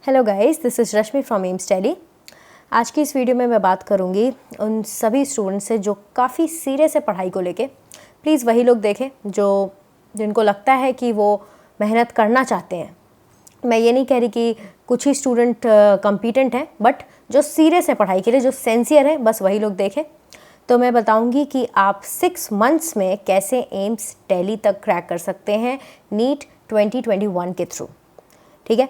Hello guys, this is Rashmi from Aims Tele. आज की इस वीडियो में मैं बात करूंगी उन सभी स्टूडेंट्स से जो काफ़ी सीरियस है पढ़ाई को लेके। प्लीज़ वही लोग देखें जिनको लगता है कि वो मेहनत करना चाहते हैं। मैं ये नहीं कह रही कि कुछ ही स्टूडेंट कॉम्पिटेंट हैं, बट जो सीरियस है पढ़ाई के लिए, जो सिंसियर है, बस वही लोग देखें। तो मैं बताऊंगी कि आप 6 मंथ्स में कैसे एम्स टेली तक क्रैक कर सकते हैं नीट 2021 के थ्रू। ठीक है,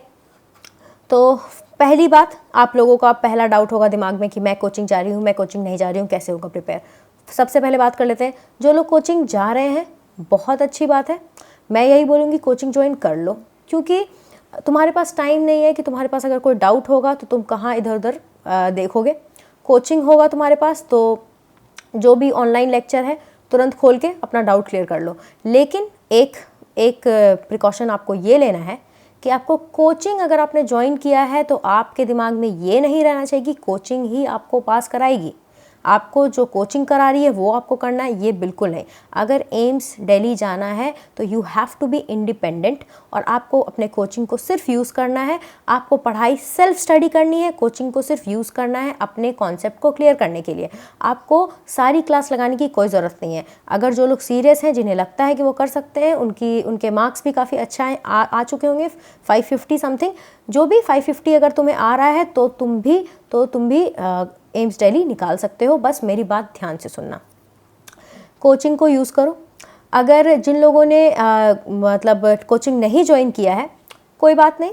तो पहली बात, आप लोगों का पहला डाउट होगा दिमाग में कि मैं कोचिंग जा रही हूँ, मैं कोचिंग नहीं जा रही हूँ, कैसे होगा प्रिपेयर। सबसे पहले बात कर लेते हैं, जो लोग कोचिंग जा रहे हैं बहुत अच्छी बात है। मैं यही बोलूँगी कोचिंग ज्वाइन कर लो, क्योंकि तुम्हारे पास टाइम नहीं है कि तुम्हारे पास अगर कोई डाउट होगा तो तुम कहाँ इधर उधर देखोगे। कोचिंग होगा तुम्हारे पास तो जो भी ऑनलाइन लेक्चर है तुरंत खोल के अपना डाउट क्लियर कर लो। लेकिन एक प्रिकॉशन आपको ये लेना है कि आपको कोचिंग अगर आपने ज्वाइन किया है तो आपके दिमाग में ये नहीं रहना चाहिए कि कोचिंग ही आपको पास कराएगी। आपको जो कोचिंग करा रही है वो आपको करना है, ये बिल्कुल नहीं। अगर एम्स दिल्ली जाना है तो you have to be independent और आपको अपने कोचिंग को सिर्फ यूज़ करना है। आपको पढ़ाई सेल्फ स्टडी करनी है, कोचिंग को सिर्फ यूज़ करना है अपने कॉन्सेप्ट को क्लियर करने के लिए। आपको सारी क्लास लगाने की कोई ज़रूरत नहीं है। अगर जो लोग सीरियस हैं, जिन्हें लगता है कि वो कर सकते हैं, उनके मार्क्स भी काफ़ी अच्छा है, आ चुके होंगे 550 समथिंग। जो भी 550 अगर तुम्हें आ रहा है तो तुम भी एम्स दिल्ली निकाल सकते हो। बस मेरी बात ध्यान से सुनना, कोचिंग को यूज़ करो। अगर जिन लोगों ने मतलब कोचिंग नहीं ज्वाइन किया है, कोई बात नहीं,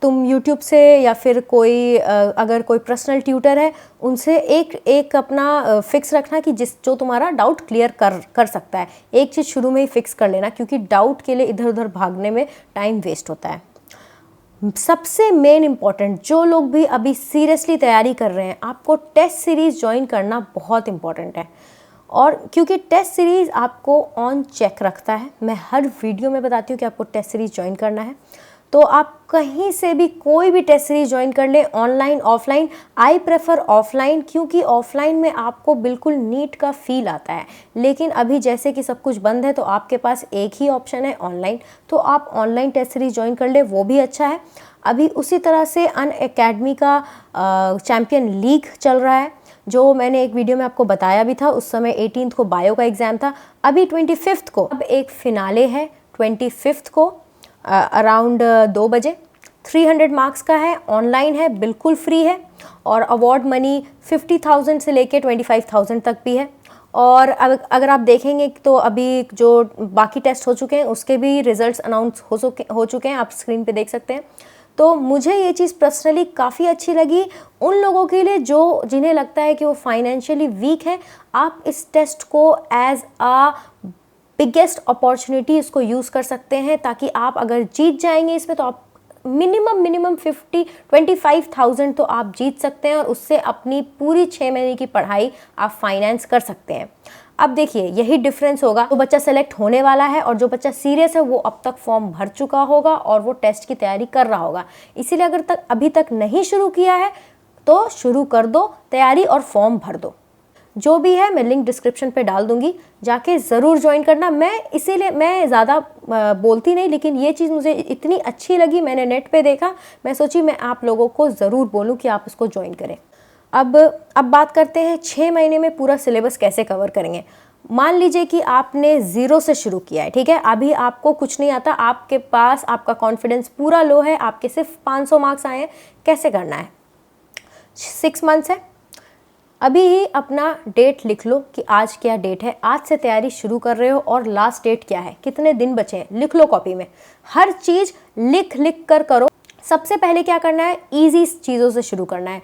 तुम YouTube से या फिर अगर कोई पर्सनल ट्यूटर है उनसे एक अपना फिक्स रखना कि जो तुम्हारा डाउट क्लियर कर सकता है। एक चीज़ शुरू में ही फिक्स कर लेना, क्योंकि डाउट के लिए इधर उधर भागने में टाइम वेस्ट होता है। सबसे मेन इम्पॉर्टेंट, जो लोग भी अभी सीरियसली तैयारी कर रहे हैं, आपको टेस्ट सीरीज़ ज्वाइन करना बहुत इम्पॉर्टेंट है। और क्योंकि टेस्ट सीरीज़ आपको ऑन चेक रखता है, मैं हर वीडियो में बताती हूँ कि आपको टेस्ट सीरीज़ ज्वाइन करना है, तो आप कहीं से भी कोई भी टेस्ट सीरीज ज्वाइन कर ले, online offline. I prefer offline, क्योंकि ऑफलाइन में आपको बिल्कुल नीट का फील आता है। लेकिन अभी जैसे कि सब कुछ बंद है तो आपके पास एक ही ऑप्शन है ऑनलाइन, तो आप ऑनलाइन टेस्ट सीरीज ज्वाइन कर ले, वो भी अच्छा है। अभी उसी तरह से अनअकैडमी का चैम्पियन लीग चल रहा है, जो मैंने एक वीडियो में आपको बताया भी था। उस समय 18 को बायो का एग्ज़ाम था, अभी 25 को अब एक फिनाले है 25 को अराउंड 2 बजे। 300 मार्क्स का है, ऑनलाइन है, बिल्कुल फ्री है, और अवार्ड मनी 50,000 से लेके 25,000 तक भी है। और अगर आप देखेंगे तो अभी जो बाकी टेस्ट हो चुके हैं उसके भी रिजल्ट्स अनाउंस हो चुके हैं, आप स्क्रीन पे देख सकते हैं। तो मुझे ये चीज़ पर्सनली काफ़ी अच्छी लगी उन लोगों के लिए जिन्हें लगता है कि वो फाइनेंशियली वीक है। आप इस टेस्ट को एज आ बिगेस्ट अपॉर्चुनिटी इसको यूज़ कर सकते हैं, ताकि आप अगर जीत जाएंगे इसमें तो आप मिनिमम 25,000 तो आप जीत सकते हैं, और उससे अपनी पूरी 6 महीने की पढ़ाई आप फाइनेंस कर सकते हैं। अब देखिए, यही डिफरेंस होगा, जो बच्चा सेलेक्ट होने वाला है और जो बच्चा सीरियस है वो अब तक फॉर्म भर चुका होगा और वो टेस्ट की तैयारी कर रहा होगा। इसीलिए अगर अभी तक नहीं शुरू किया है तो शुरू कर दो तैयारी और फॉर्म भर दो। जो भी है मैं लिंक डिस्क्रिप्शन पे डाल दूंगी, जाके ज़रूर ज्वाइन करना। मैं ज़्यादा बोलती नहीं, लेकिन ये चीज़ मुझे इतनी अच्छी लगी, मैंने नेट पे देखा, मैं सोची मैं आप लोगों को ज़रूर बोलूँ कि आप इसको ज्वाइन करें। अब बात करते हैं 6 महीने में पूरा सिलेबस कैसे कवर करेंगे। मान लीजिए कि आपने 0 से शुरू किया है, ठीक है, अभी आपको कुछ नहीं आता, आपके पास आपका कॉन्फिडेंस पूरा लो है, आपके सिर्फ 500 मार्क्स आए हैं। कैसे करना है? 6 मंथ्स है, अभी ही अपना डेट लिख लो कि आज क्या डेट है, आज से तैयारी शुरू कर रहे हो, और लास्ट डेट क्या है, कितने दिन बचे हैं, लिख लो कॉपी में। हर चीज़ लिख कर करो। सबसे पहले क्या करना है, इजी चीज़ों से शुरू करना है।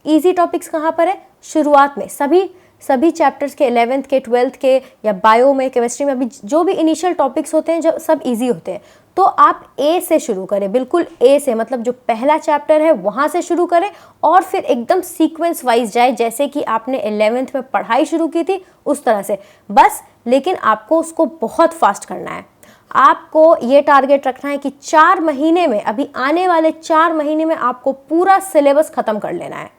इजी टॉपिक्स कहाँ पर है? शुरुआत में। सभी चैप्टर्स के 11th के 12th के या बायो में, केमिस्ट्री में, अभी जो भी इनिशियल टॉपिक्स होते हैं जब सब इजी होते हैं, तो आप ए से शुरू करें, बिल्कुल ए से, मतलब जो पहला चैप्टर है वहाँ से शुरू करें, और फिर एकदम सीक्वेंस वाइज जाए, जैसे कि आपने 11th में पढ़ाई शुरू की थी उस तरह से बस। लेकिन आपको उसको बहुत फास्ट करना है। आपको ये टारगेट रखना है कि 4 महीने में, अभी आने वाले 4 महीने में आपको पूरा सिलेबस ख़त्म कर लेना है।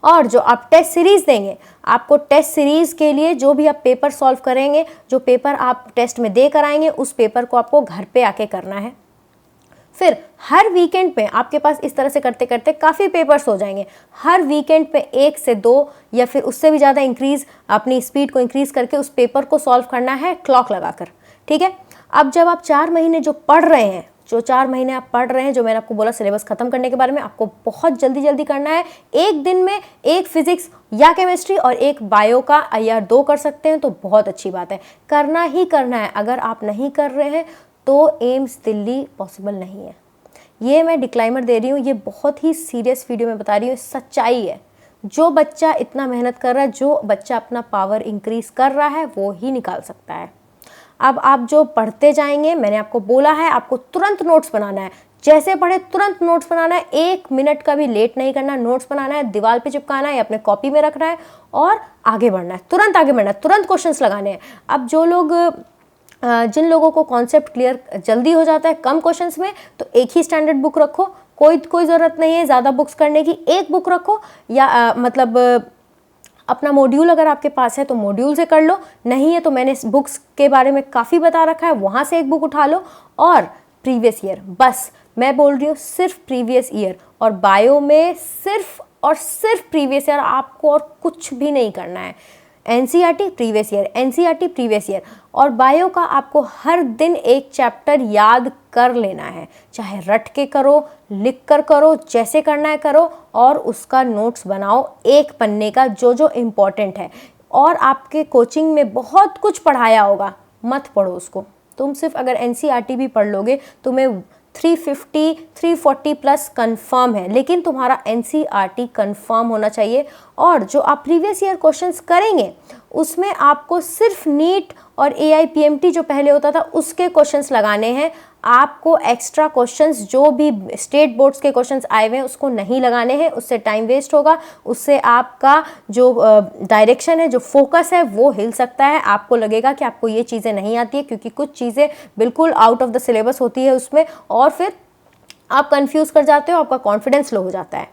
और जो आप टेस्ट सीरीज़ देंगे, आपको टेस्ट सीरीज़ के लिए जो भी आप पेपर सॉल्व करेंगे, जो पेपर आप टेस्ट में दे कर आएंगे, उस पेपर को आपको घर पे आके करना है। फिर हर वीकेंड पे आपके पास इस तरह से करते करते काफ़ी पेपर्स हो जाएंगे। हर वीकेंड पे 1 से 2 या फिर उससे भी ज़्यादा इंक्रीज़, अपनी स्पीड को इंक्रीज करके उस पेपर को सॉल्व करना है क्लॉक लगाकर, ठीक है। अब जब आप 4 महीने जो पढ़ रहे हैं, जो 4 महीने आप पढ़ रहे हैं, जो मैंने आपको बोला सिलेबस खत्म करने के बारे में, आपको बहुत जल्दी जल्दी करना है। एक दिन में एक फिजिक्स या केमिस्ट्री और एक बायो का या 2 कर सकते हैं तो बहुत अच्छी बात है, करना ही करना है। अगर आप नहीं कर रहे हैं तो एम्स दिल्ली पॉसिबल नहीं है। ये मैं डिक्लाइमर दे रही हूँ, ये बहुत ही सीरियस वीडियो में बता रही हूँ, सच्चाई है। जो बच्चा इतना मेहनत कर रहा है, जो बच्चा अपना पावर इंक्रीज कर रहा है, वो ही निकाल सकता है। अब आप जो पढ़ते जाएंगे, मैंने आपको बोला है आपको तुरंत नोट्स बनाना है, जैसे पढ़े तुरंत नोट्स बनाना है, 1 मिनट का भी लेट नहीं करना, नोट्स बनाना है, दीवार पे चिपकाना है, अपने कॉपी में रखना है और आगे बढ़ना है, तुरंत आगे बढ़ना है, तुरंत क्वेश्चंस लगाने हैं। अब जो लोग जिन लोगों को कॉन्सेप्ट क्लियर जल्दी हो जाता है कम क्वेश्चंस में, तो एक ही स्टैंडर्ड बुक रखो, कोई ज़रूरत नहीं है ज़्यादा बुक्स करने की, एक बुक रखो या मतलब अपना मॉड्यूल अगर आपके पास है तो मॉड्यूल से कर लो, नहीं है तो मैंने बुक्स के बारे में काफ़ी बता रखा है, वहाँ से एक बुक उठा लो और प्रीवियस ईयर, बस मैं बोल रही हूँ सिर्फ प्रीवियस ईयर। और बायो में सिर्फ और सिर्फ प्रीवियस ईयर, आपको और कुछ भी नहीं करना है। NCERT previous year, NCERT previous year. और बायो का आपको हर दिन एक चैप्टर याद कर लेना है, चाहे रट के करो, लिख कर करो, जैसे करना है करो, और उसका नोट्स बनाओ एक पन्ने का, जो जो इम्पोर्टेंट है। और आपके कोचिंग में बहुत कुछ पढ़ाया होगा, मत पढ़ो उसको। तुम सिर्फ अगर एनसीईआरटी भी पढ़ लोगे तुम्हें 350 340 प्लस कंफर्म है, लेकिन तुम्हारा एनसीईआरटी कंफर्म होना चाहिए। और जो आप प्रीवियस ईयर क्वेश्चंस करेंगे उसमें आपको सिर्फ नीट और एआईपीएमटी जो पहले होता था उसके क्वेश्चंस लगाने हैं। आपको एक्स्ट्रा क्वेश्चंस जो भी स्टेट बोर्ड्स के क्वेश्चंस आए हुए हैं उसको नहीं लगाने हैं, उससे टाइम वेस्ट होगा, उससे आपका जो डायरेक्शन है, जो फोकस है, वो हिल सकता है। आपको लगेगा कि आपको ये चीज़ें नहीं आती है, क्योंकि कुछ चीज़ें बिल्कुल आउट ऑफ द सिलेबस होती है उसमें, और फिर आप कंफ्यूज कर जाते हो, आपका कॉन्फिडेंस लो हो जाता है।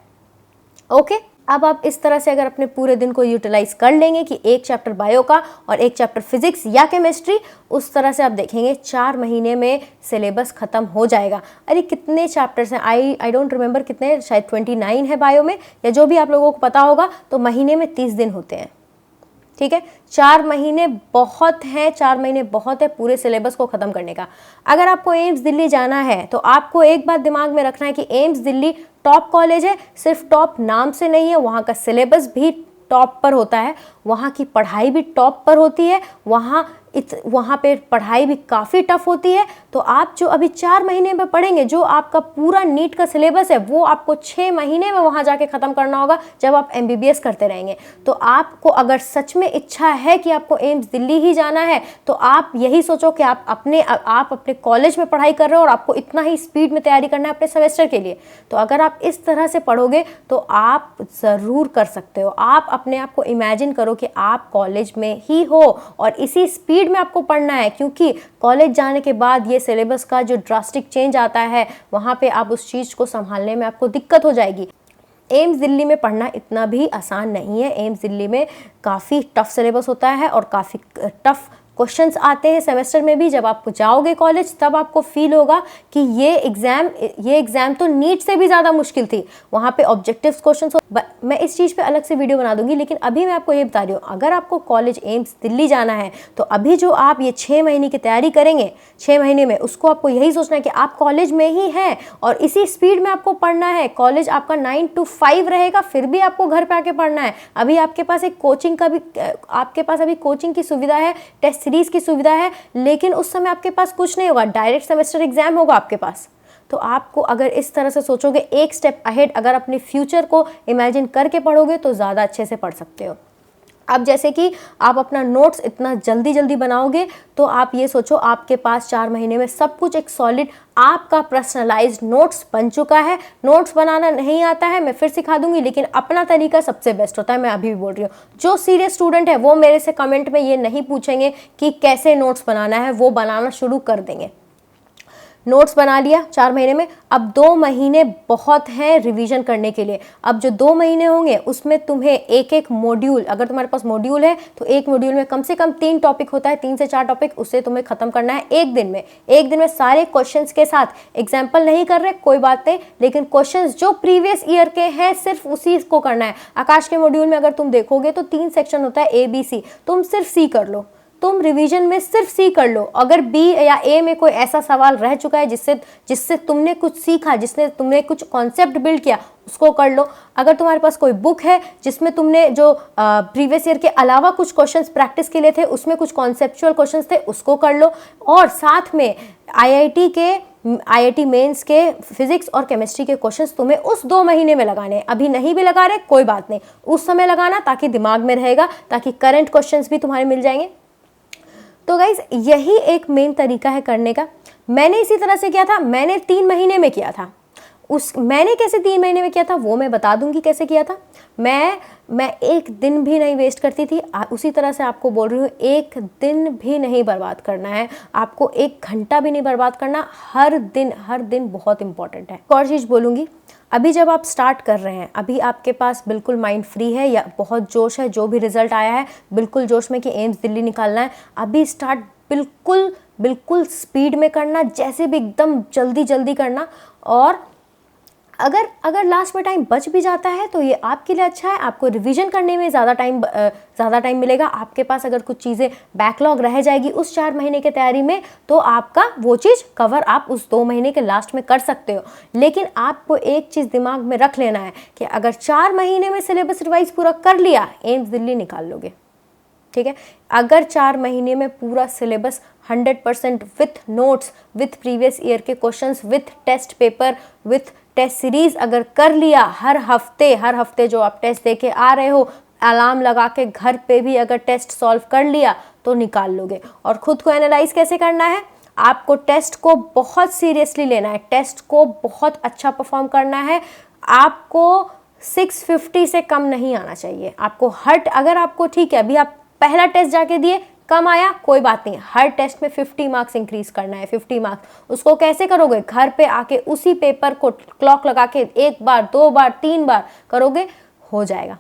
ओके, अब आप इस तरह से अगर अपने पूरे दिन को यूटिलाइज कर लेंगे कि एक चैप्टर बायो का और एक चैप्टर फिजिक्स या केमिस्ट्री, उस तरह से आप देखेंगे 4 महीने में सिलेबस खत्म हो जाएगा। अरे कितने चैप्टर्स हैं, आई डोंट रिमेंबर कितने, शायद 29 है बायो में, या जो भी आप लोगों को पता होगा, तो महीने में 30 दिन होते हैं, ठीक है। 4 महीने बहुत हैं, 4 महीने बहुत है पूरे सिलेबस को ख़त्म करने का। अगर आपको एम्स दिल्ली जाना है तो आपको एक बात दिमाग में रखना है कि एम्स दिल्ली टॉप कॉलेज है, सिर्फ टॉप नाम से नहीं है, वहाँ का सिलेबस भी टॉप पर होता है, वहाँ की पढ़ाई भी टॉप पर होती है, वहाँ पे पढ़ाई भी काफ़ी टफ होती है। तो आप जो अभी 4 महीने में पढ़ेंगे, जो आपका पूरा नीट का सिलेबस है, वो आपको 6 महीने में वहाँ जाके ख़त्म करना होगा जब आप एमबीबीएस करते रहेंगे। तो आपको अगर सच में इच्छा है कि आपको एम्स दिल्ली ही जाना है, तो आप यही सोचो कि आप अपने कॉलेज में पढ़ाई कर रहे हो और आपको इतना ही स्पीड में तैयारी करना है अपने सेमेस्टर के लिए। तो अगर आप इस तरह से पढ़ोगे तो आप ज़रूर कर सकते हो। आप अपने आप को इमेजिन करो कि आप कॉलेज में ही हो और इसी स्पीड में आपको पढ़ना है, क्योंकि कॉलेज जाने के बाद ये सिलेबस का जो ड्रास्टिक चेंज आता है, वहाँ पे आप उस चीज़ को संभालने में आपको दिक्कत हो जाएगी। एम्स दिल्ली में पढ़ना इतना भी आसान नहीं है। एम्स दिल्ली में काफ़ी टफ सिलेबस होता है और काफ़ी टफ क्वेश्चंस आते हैं सेमेस्टर में भी। जब आप जाओगे कॉलेज तब आपको फील होगा कि ये एग्ज़ाम तो नीट से भी ज़्यादा मुश्किल थी। वहाँ पे ऑब्जेक्टिव्स क्वेश्चंस मैं इस चीज़ पे अलग से वीडियो बना दूंगी, लेकिन अभी मैं आपको ये बता रही हूँ, अगर आपको कॉलेज एम्स दिल्ली जाना है तो अभी जो आप ये 6 महीने की तैयारी करेंगे, 6 महीने में, उसको आपको यही सोचना है कि आप कॉलेज में ही हैं और इसी स्पीड में आपको पढ़ना है। कॉलेज आपका 9 to 5 रहेगा, फिर भी आपको घर पे आके पढ़ना है। अभी आपके पास एक कोचिंग का भी, आपके पास अभी कोचिंग की सुविधा है, टेस्ट सीरीज की सुविधा है, लेकिन उस समय आपके पास कुछ नहीं होगा, डायरेक्ट सेमेस्टर एग्जाम होगा आपके पास। तो आपको अगर इस तरह से सोचोगे, एक स्टेप अहेड अगर अपने फ्यूचर को इमेजिन करके पढ़ोगे तो ज़्यादा अच्छे से पढ़ सकते हो। अब जैसे कि आप अपना नोट्स इतना जल्दी बनाओगे, तो आप ये सोचो आपके पास 4 महीने में सब कुछ एक सॉलिड आपका पर्सनलाइज्ड नोट्स बन चुका है। नोट्स बनाना नहीं आता है, मैं फिर सिखा दूंगी, लेकिन अपना तरीका सबसे बेस्ट होता है। मैं अभी भी बोल रही हूँ, जो सीरियस स्टूडेंट है वो मेरे से कमेंट में ये नहीं पूछेंगे कि कैसे नोट्स बनाना है, वो बनाना शुरू कर देंगे। नोट्स बना लिया 4 महीने में, अब 2 महीने बहुत हैं रिवीजन करने के लिए। अब जो 2 महीने होंगे उसमें तुम्हें एक एक मॉड्यूल, अगर तुम्हारे पास मॉड्यूल है तो एक मॉड्यूल में कम से कम 3 टॉपिक होता है, 3 से 4 टॉपिक, उससे तुम्हें खत्म करना है एक दिन में। एक दिन में सारे क्वेश्चंस के साथ, एग्जाम्पल नहीं कर रहे कोई बात नहीं, लेकिन क्वेश्चंस जो प्रीवियस ईयर के हैं सिर्फ उसी को करना है। आकाश के मॉड्यूल में अगर तुम देखोगे तो 3 सेक्शन होता है ABC, तुम सिर्फ सी कर लो, तुम रिवीजन में सिर्फ सी कर लो। अगर बी या ए में कोई ऐसा सवाल रह चुका है जिससे तुमने कुछ सीखा, जिसने तुमने कुछ कॉन्सेप्ट बिल्ड किया, उसको कर लो। अगर तुम्हारे पास कोई बुक है जिसमें तुमने जो प्रीवियस ईयर के अलावा कुछ क्वेश्चंस प्रैक्टिस के लिए थे, उसमें कुछ कॉन्सेप्चुअल क्वेश्चंस थे, उसको कर लो। और साथ में IIT मेंस के फिजिक्स और केमिस्ट्री के क्वेश्चंस तुम्हें उस 2 महीने में लगाने। अभी नहीं भी लगा रहे कोई बात नहीं, उस समय लगाना ताकि दिमाग में रहेगा, ताकि करंट क्वेश्चंस भी तुम्हारे मिल जाएंगे। तो गाइज यही एक मेन तरीका है करने का। मैंने इसी तरह से किया था, मैंने 3 महीने में किया था। मैंने कैसे 3 महीने में किया था वो मैं बता दूंगी कैसे किया था। मैं एक दिन भी नहीं वेस्ट करती थी। उसी तरह से आपको बोल रही हूँ, एक दिन भी नहीं बर्बाद करना है आपको, 1 घंटा भी नहीं बर्बाद करना। हर दिन बहुत इंपॉर्टेंट है। एक और चीज़ बोलूँगी, अभी जब आप स्टार्ट कर रहे हैं, अभी आपके पास बिल्कुल माइंड फ्री है या बहुत जोश है, जो भी रिजल्ट आया है बिल्कुल जोश में कि एम्स दिल्ली निकालना है, अभी स्टार्ट बिल्कुल स्पीड में करना, जैसे भी एकदम जल्दी करना। और अगर लास्ट में टाइम बच भी जाता है तो ये आपके लिए अच्छा है, आपको रिवीजन करने में ज़्यादा टाइम मिलेगा। आपके पास अगर कुछ चीज़ें बैकलॉग रह जाएगी उस 4 महीने की तैयारी में, तो आपका वो चीज़ कवर आप उस 2 महीने के लास्ट में कर सकते हो। लेकिन आपको एक चीज़ दिमाग में रख लेना है कि अगर 4 महीने में सिलेबस रिवाइज पूरा कर लिया, एम्स दिल्ली निकाल लोगे। ठीक है, अगर 4 महीने में पूरा syllabus 100% with notes, with previous year के questions, with test paper, with test series अगर कर लिया, हर हफ्ते जो आप टेस्ट दे के आ रहे हो, अलार्म लगा के घर पे भी अगर टेस्ट सॉल्व कर लिया तो निकाल लोगे। और खुद को एनालाइज कैसे करना है, आपको टेस्ट को बहुत सीरियसली लेना है, टेस्ट को बहुत अच्छा परफॉर्म करना है। आपको 650 से कम नहीं आना चाहिए। आपको अगर आपको ठीक है, अभी आप पहला टेस्ट जाके दिए, कम आया कोई बात नहीं, हर टेस्ट में 50 मार्क्स इंक्रीज करना है, 50 मार्क्स। उसको कैसे करोगे, घर पे आके उसी पेपर को क्लॉक लगा के 1 बार 2 बार 3 बार करोगे, हो जाएगा।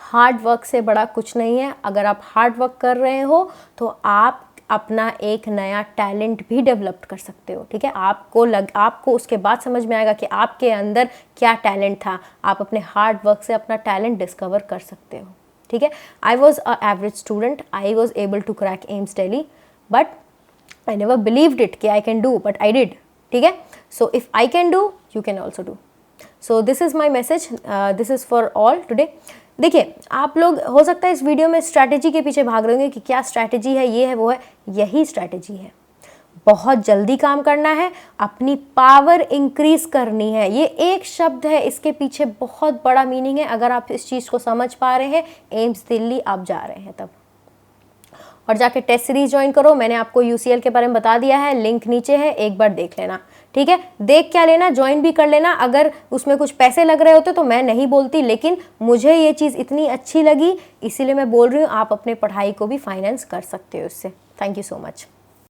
हार्ड वर्क से बड़ा कुछ नहीं है। अगर आप हार्ड वर्क कर रहे हो तो आप अपना एक नया टैलेंट भी डेवलप कर सकते हो। ठीक है, आपको उसके बाद समझ में आएगा कि आपके अंदर क्या टैलेंट था। आप अपने हार्ड वर्क से अपना टैलेंट डिस्कवर कर सकते हो। ठीक है, I was a average student, I was able to crack AIIMS Delhi, but I never believed it कि I can do, but I did. ठीक है, so if I can do, you can also do. So this is my message, this is for all today. देखिए, आप लोग हो सकता है इस वीडियो में स्ट्रैटेजी के पीछे भाग रहे होंगे कि क्या स्ट्रैटेजी है, ये है वो है। यही स्ट्रैटेजी है, बहुत जल्दी काम करना है, अपनी पावर इंक्रीज करनी है। ये एक शब्द है, इसके पीछे बहुत बड़ा मीनिंग है। अगर आप इस चीज़ को समझ पा रहे हैं, एम्स दिल्ली आप जा रहे हैं तब। और जाके टेस्ट सीरीज ज्वाइन करो। मैंने आपको UCL के बारे में बता दिया है, लिंक नीचे है, एक बार देख लेना। ठीक है, देख क्या लेना, ज्वाइन भी कर लेना। अगर उसमें कुछ पैसे लग रहे होते तो मैं नहीं बोलती, लेकिन मुझे ये चीज़ इतनी अच्छी लगी इसीलिए मैं बोल रही हूँ। आप अपने पढ़ाई को भी फाइनेंस कर सकते हो इससे। Thank you so much.